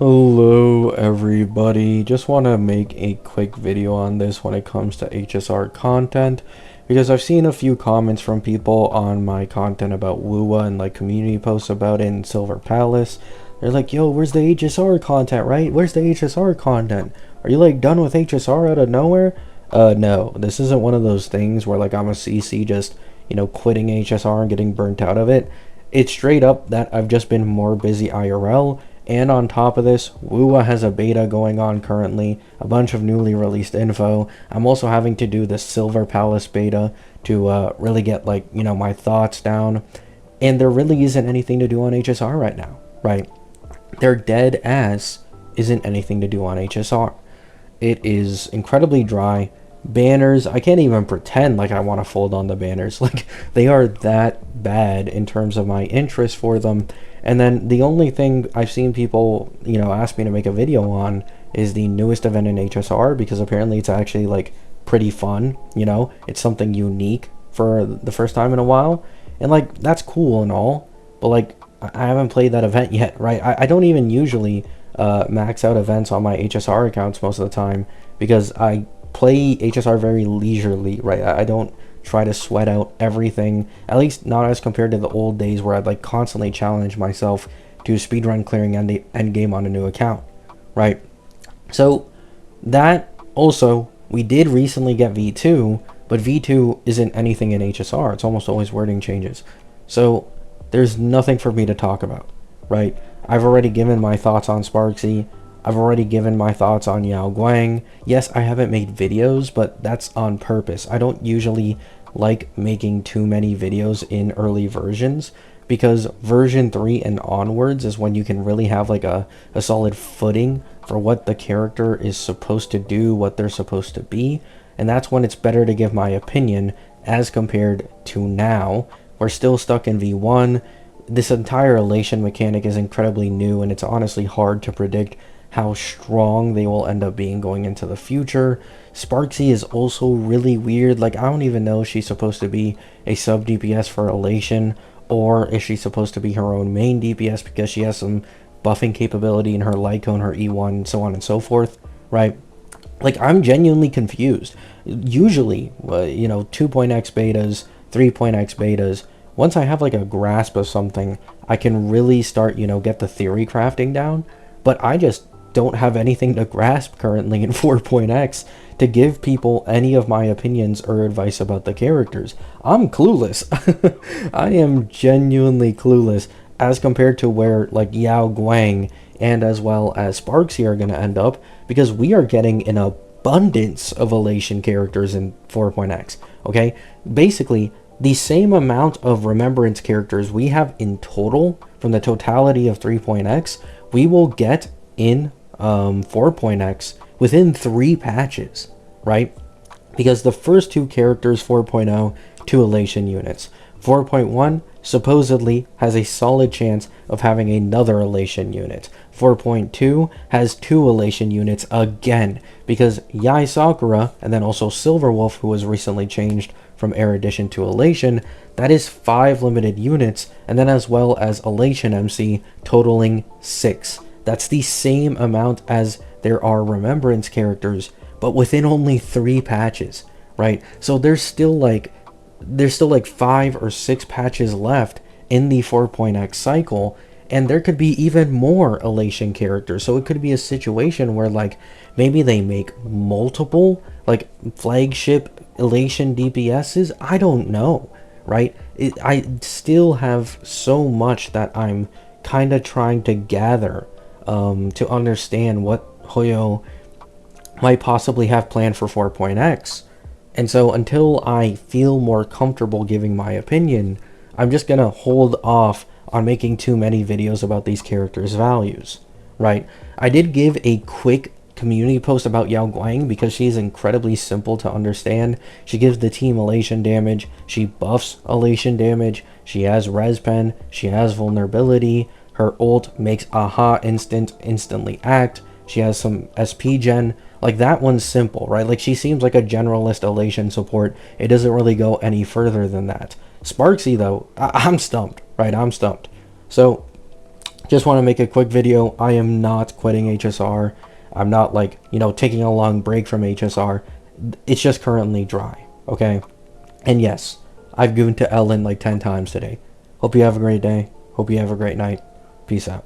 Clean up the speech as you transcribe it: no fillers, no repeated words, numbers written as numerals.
Hello everybody, just want to make a quick video on this when it comes to HSR content because I've seen a few comments from people on my content about WUA and like community posts about it in Silver Palace. They're like, yo, where's the HSR content, right? Where's the HSR content? Are you like done with HSR out of nowhere? No, this isn't one of those things where like I'm a CC just, quitting HSR and getting burnt out of it. It's straight up that I've just been more busy IRL. And on top of this, WUA has a beta going on currently, a bunch of newly released info. I'm also having to do the Silver Palace beta to really get my thoughts down. And there really isn't anything to do on HSR right now, right? Their dead ass isn't anything to do on HSR. It is incredibly dry. Banners, I can't even pretend like I want to fold on the banners. Like, they are that bad in terms of my interest for them. And then the only thing I've seen people, ask me to make a video on is the newest event in HSR, because apparently it's actually like pretty fun, it's something unique for the first time in a while. And like, that's cool and all, but like, I haven't played that event yet, right? I don't even usually max out events on my HSR accounts most of the time because I play HSR very leisurely, right? I don't try to sweat out everything, at least not as compared to the old days where I'd like constantly challenge myself to speedrun clearing end game on a new account, right? So that also, we did recently get V2, but V2 isn't anything in HSR. It's almost always wording changes. So there's nothing for me to talk about, right? I've already given my thoughts on Sparksy. I've already given my thoughts on Yao Guang. Yes, I haven't made videos, but that's on purpose. I don't usually like making too many videos in early versions because version 3 and onwards is when you can really have like a solid footing for what the character is supposed to do, what they're supposed to be. And that's when it's better to give my opinion as compared to now. We're still stuck in V1. This entire elation mechanic is incredibly new, and it's honestly hard to predict how strong they will end up being going into the future. Sparksy is also really weird. Like, I don't even know if she's supposed to be a sub DPS for Elation, or if she's supposed to be her own main DPS because she has some buffing capability in her Lycone, her E1, so on and so forth, right? Like, I'm genuinely confused. Usually, 2.x betas, 3.x betas, once I have like a grasp of something, I can really start, get the theory crafting down. But I just don't have anything to grasp currently in 4.x to give people any of my opinions or advice about the characters. I'm clueless. I am genuinely clueless as compared to where like Yao Guang and as well as Sparksy are going to end up, because we are getting an abundance of Elation characters in 4.x. Okay, basically the same amount of remembrance characters we have in total from the totality of 3.x we will get in 4.x within 3 patches, right? Because the first 2 characters, 4.0, 2 Elation units. 4.1 supposedly has a solid chance of having another Elation unit. 4.2 has 2 Elation units again, because Yai Sakura and then also Silverwolf, who was recently changed from Erudition to Elation, that is 5 limited units, and then as well as Elation MC totaling 6. That's the same amount as there are Remembrance characters, but within only 3 patches, right? So there's still like 5 or 6 patches left in the 4.x cycle, and there could be even more Elation characters. So it could be a situation where like maybe they make multiple like flagship Elation DPSs. I don't know, right? I still have so much that I'm kind of trying to gather to understand what Hoyo might possibly have planned for 4.x. And so until I feel more comfortable giving my opinion, I'm just gonna hold off on making too many videos about these characters' values, right? I did give a quick community post about Yao Guang because she's incredibly simple to understand. She gives the team Elation damage, she buffs Elation damage, she has res pen, she has vulnerability, her ult makes aha instantly act, she has some SP gen. Like, that one's simple, right? Like, she seems like a generalist Elation support. It doesn't really go any further than that. Sparksy, though, I'm stumped, right? I'm stumped. So Just want to make a quick video. I am not quitting HSR. I'm not like, taking a long break from HSR. It's just currently dry, okay? And yes, I've gooned to Ellen like 10 times today. Hope you have a great day. Hope you have a great night. Peace out.